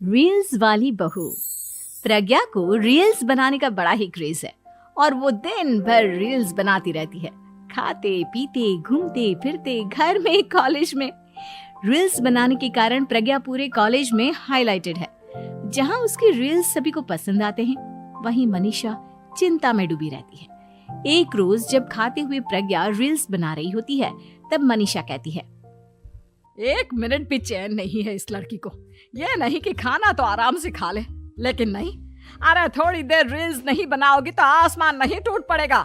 Reels वाली बहू। प्रज्ञा को रील्स बनाने का बड़ा ही क्रेज है और वो दिन भर रील्स बनाती रहती है। खाते पीते घूमते फिरते घर में कॉलेज में रील्स बनाने के कारण प्रज्ञा पूरे कॉलेज में हाईलाइटेड है। जहां उसकी रील्स सभी को पसंद आते हैं, वहीं मनीषा चिंता में डूबी रहती है। एक रोज जब खाते हुए प्रज्ञा रील्स बना रही होती है, तब मनीषा कहती है, 1 मिनट भी चैन नहीं है इस लड़की को। ये नहीं कि खाना तो आराम से खा ले, लेकिन नहीं, अरे थोड़ी देर रील्स नहीं बनाओगी तो आसमान नहीं टूट पड़ेगा।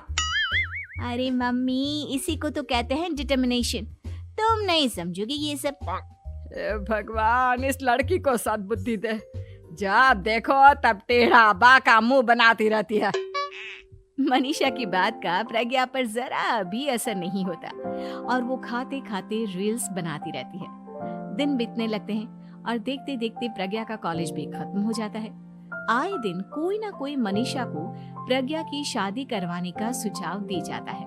अरे मम्मी, इसी को तो कहते हैं डिटर्मिनेशन। तुम नहीं समझोगी ये सब। भगवान, इस लड़की को सद्बुद्धि दे। जब देखो तब टेढ़ा बाका मुंह बनाती रहती है। मनीषा की बात का प्रज्ञा पर जरा भी असर नहीं होता और वो खाते खाते रील्स बनाती रहती है। दिन बीतने लगते हैं और देखते देखते प्रज्ञा का कॉलेज भी खत्म हो जाता है। आए दिन कोई ना कोई मनीषा को प्रज्ञा की शादी करवाने का सुझाव दे जाता है।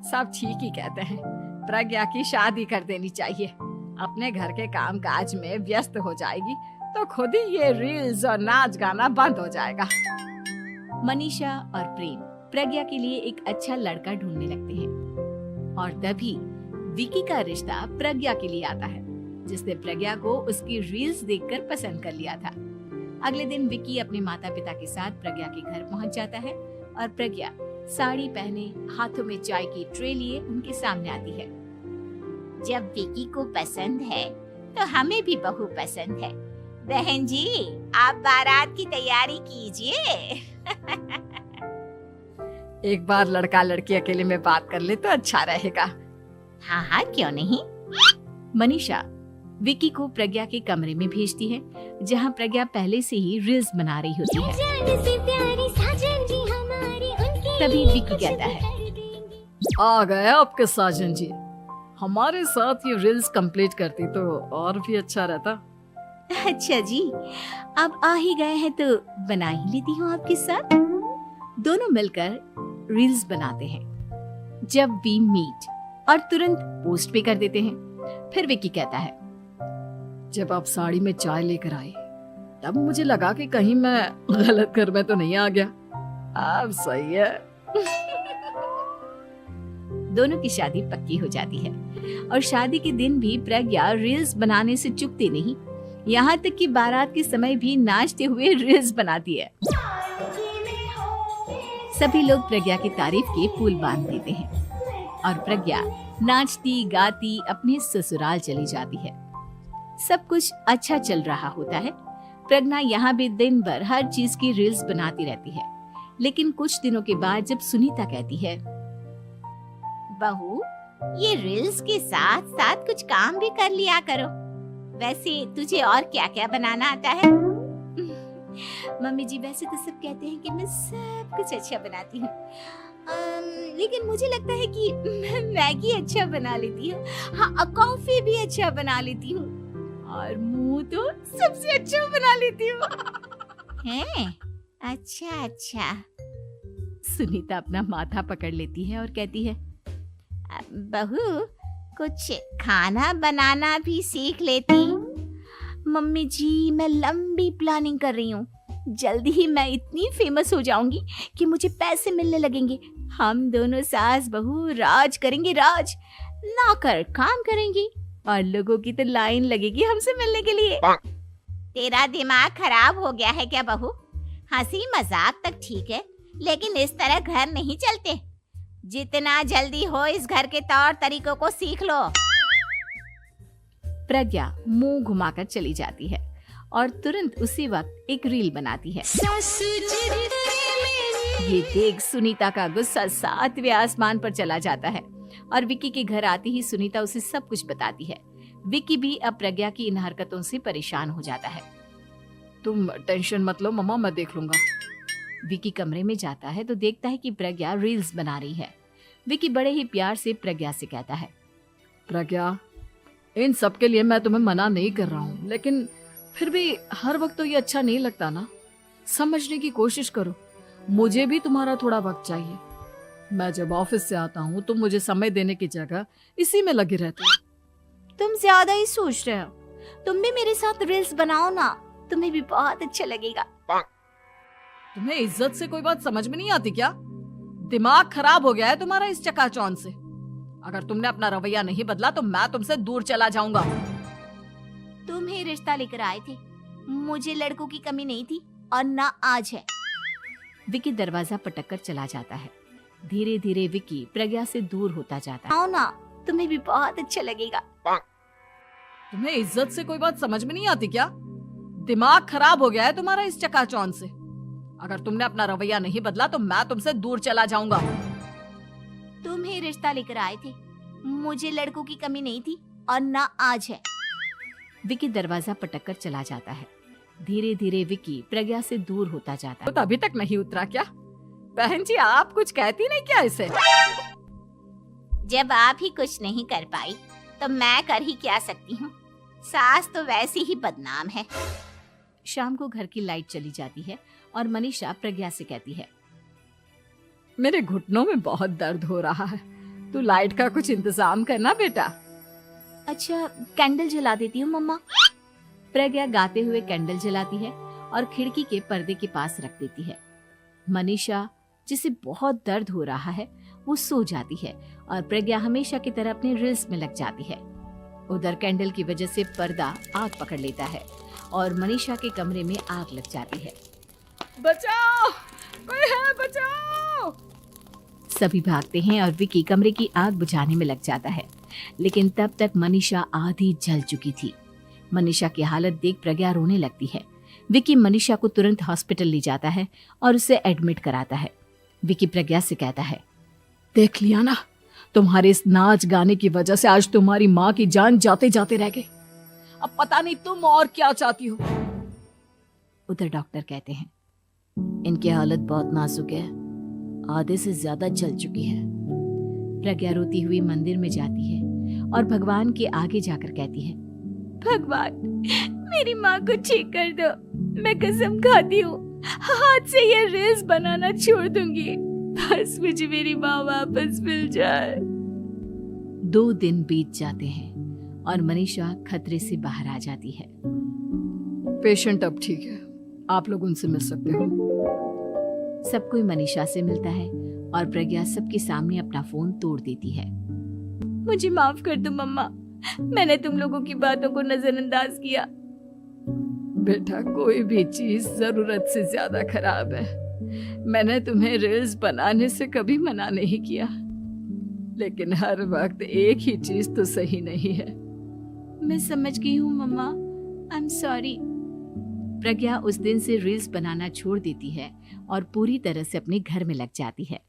सब ठीक ही कहते हैं, प्रज्ञा की शादी कर देनी चाहिए। अपने घर के काम काज में व्यस्त हो जाएगी तो खुद ही ये रील्स और नाच गाना बंद हो जाएगा। मनीषा और प्रेम प्रज्ञा के लिए एक अच्छा लड़का ढूंढने लगते हैं और तभी विकी का रिश्ता प्रज्ञा के लिए आता है, जिसने प्रज्ञा को उसकी रील्स देखकर पसंद कर लिया था। अगले दिन विकी अपने माता पिता के साथ प्रज्ञा के घर पहुंच जाता है और प्रज्ञा साड़ी पहने हाथों में चाय की ट्रे लिए उनके सामने आती है। जब विकी को पसंद है तो हमें भी बहू पसंद है। बहन जी, आप बारात की तैयारी कीजिए। एक बार लड़का लड़की अकेले में बात कर ले तो अच्छा रहेगा। हाँ हाँ, क्यों नहीं। मनीषा विकी को प्रज्ञा के कमरे में भेजती है, जहां प्रज्ञा पहले से ही रील्स बना रही होती है। तभी विकी कहता है, आ गए आपके साजन जी। हमारे साथ ये रील्स कंप्लीट करती तो और भी अच्छा रहता। अच्छा जी, अब आ ही गए हैं तो बना ही लेती हूँ आपके साथ। दोनों मिलकर रील्स बनाते हैं। जब वी मीट और तुरंत पोस्ट भी कर देते हैं। फिर विकी कहता है, जब आप साड़ी में चाय लेकर आए तब मुझे लगा कि कहीं मैं गलत घर में तो नहीं आ गया। अब सही है। दोनों की शादी पक्की हो जाती है और शादी के दिन भी प्रज्ञा रील्स बनाने से चूकती नहीं। यहाँ तक कि बारात के समय भी नाचते हुए रील्स बनाती है। सभी लोग प्रज्ञा की तारीफ के पुल बांध देते हैं और प्रज्ञा नाचती गाती अपने ससुराल चली जाती है। सब कुछ अच्छा चल रहा होता है। प्रज्ञा यहाँ भी दिन भर हर चीज की रील्स बनाती रहती है। लेकिन कुछ दिनों के बाद जब सुनीता कहती है, बहू, ये रील्स के साथ साथ कुछ काम भी कर लिया करो। वैसे तुझे और क्या क्या बनाना आता है? मम्मी जी, वैसे तो सब कहते हैं कि मैं सब कुछ अच्छा बनाती हूँ, लेकिन मुझे लगता है कि मैं मैगी अच्छा बना लेती हूँ। हाँ, कॉफी भी अच्छा बना लेती हूँ और मुंह तो सबसे अच्छा बना लेती हूँ। हैं? अच्छा अच्छा। सुनीता अपना माथा पकड़ लेती है और कहती है, बहू, कुछ खाना बनाना भी सीख लेती। मम्मी जी, मैं लंबी प्लानिंग कर रही हूँ। जल्दी ही मैं इतनी फेमस हो जाऊंगी कि मुझे पैसे मिलने लगेंगे। हम दोनों सास बहू राज करेंगे, राज नौकर काम करेंगे और लोगों की तो लाइन लगेगी हमसे मिलने के लिए। तेरा दिमाग खराब हो गया है क्या बहू? हंसी मजाक तक ठीक है, लेकिन इस तरह घर नहीं चलते। जितना जल्दी हो इस घर के तौर तरीकों को सीख लो। प्रज्ञा मुंह घुमाकर चली जाती है और तुरंत उसी वक्त एक रील बनाती है। ये देख सुनीता का गुस्सा 7वें आसमान पर चला जाता है और विकी के घर आती ही सुनीता उसे सब कुछ बताती है। विकी भी अब प्रज्ञा की इन हरकतों से परेशान हो जाता है। तुम टेंशन मत लो मम्मा, मैं देख लूंगा। विकी कमरे में जाता है तो देखता है कि प्रज्ञा रील्स बना रही है। विकी बड़े ही प्यार से प्रज्ञा से कहता है, प्रज्ञा, इन सब के लिए मैं तुम्हें मना नहीं कर रहा हूँ, लेकिन फिर भी हर वक्त तो ये अच्छा नहीं लगता ना। समझने की कोशिश करो, मुझे भी तुम्हारा थोड़ा वक्त चाहिए। मैं जब ऑफिस से आता हूँ तो मुझे समय देने की जगह इसी में लगी रहती है। तुम ज्यादा ही सोच रहे हो। तुम भी मेरे साथ रील्स बनाओ ना, तुम्हें भी बहुत अच्छा लगेगा। तुम्हें इज्जत से कोई बात समझ में नहीं आती क्या? दिमाग खराब हो गया है तुम्हारा इस चकाचौंध से। अगर तुमने अपना रवैया नहीं बदला तो मैं तुमसे दूर चला जाऊंगा। तुम ही रिश्ता लेकर आए थे, मुझे लड़कों की कमी नहीं थी और ना आज है। विकी दरवाजा पटक कर चला जाता है। धीरे धीरे विकी प्रज्ञा से दूर होता जाता है। आओ ना, तुम्हें भी बहुत अच्छा लगेगा। तुम्हें इज्जत से कोई बात समझ में नहीं आती क्या? दिमाग खराब हो गया है तुम्हारा इस चकाचौंध से। अगर तुमने अपना रवैया नहीं बदला तो मैं तुमसे दूर चला जाऊंगा। तुम ही रिश्ता लेकर आए थे, मुझे लड़कों की कमी नहीं थी और ना आज है। विकी दरवाजा पटक कर चला जाता है। धीरे धीरे विकी प्रज्ञा से दूर होता जाता है। तो अभी तक नहीं उतरा क्या? बहन जी आप कुछ कहती नहीं क्या इसे? जब आप ही कुछ नहीं कर पाई तो मैं कर ही क्या सकती हूँ। सास तो वैसी ही बदनाम है। शाम को घर की लाइट चली जाती है और मनीषा प्रज्ञा से कहती है, मेरे घुटनों में बहुत दर्द हो रहा है, तू लाइट का कुछ इंतजाम करना बेटा। अच्छा कैंडल जला देती हूँ मम्मा। प्रज्ञा गाते हुए कैंडल जलाती है और खिड़की के पर्दे के पास रख देती है। मनीषा जिसे बहुत दर्द हो रहा है वो सो जाती है और प्रज्ञा हमेशा की तरह अपने रील्स में लग जाती है। उधर कैंडल की वजह से पर्दा आग पकड़ लेता है और मनीषा के कमरे में आग लग जाती है। बचाओ, कोई है बचाओ। सभी भागते हैं और विकी कमरे की आग बुझाने में लग जाता है, लेकिन तब तक मनीषा आधी जल चुकी थी। मनीषा की हालत देख प्रज्ञा रोने लगती है। विकी मनीषा को तुरंत हॉस्पिटल ले जाता है और उसे एडमिट कराता है। विकी प्रज्ञा से कहता है, देख लिया ना, तुम्हारे इस नाच गाने की वजह से आज तुम्हारी माँ की जान जाते जाते रह गई। अब पता नहीं तुम और क्या चाहती हो। उधर डॉक्टर कहते हैं, इनकी हालत बहुत नाजुक है, आधे से ज्यादा जल चुकी है। प्रज्ञा रोती हुई मंदिर में जाती है और भगवान के आगे जाकर कहती है, भगवान मेरी माँ को ठीक कर दो, मैं कसम खाती हूँ हाथ से ये रील्स बनाना छोड़ दूंगी, बस मुझे मेरी माँ वापस मिल जाए। 2 दिन बीत जाते हैं और मनीषा खतरे से बाहर आ जाती है। पेशेंट अब ठीक है, आप लोग उनसे मिल सकते हो। सब कोई मनीषा से मिलता है और प्रज्ञा सबके सामने अपना फोन तोड़ देती है। मुझे माफ कर दो मम्मा, मैंने तुम लोगों की बातों को नजरअंदाज किया। बेटा कोई भी चीज जरूरत से ज्यादा खराब है। मैंने तुम्हें रील्स बनाने से कभी मना नहीं किया, लेकिन हर वक्त एक ही चीज तो सही नहीं है। मैं समझ गई हूँ मम्मा, आई एम सॉरी। प्रज्ञा उस दिन से रील्स बनाना छोड़ देती है और पूरी तरह से अपने घर में लग जाती है।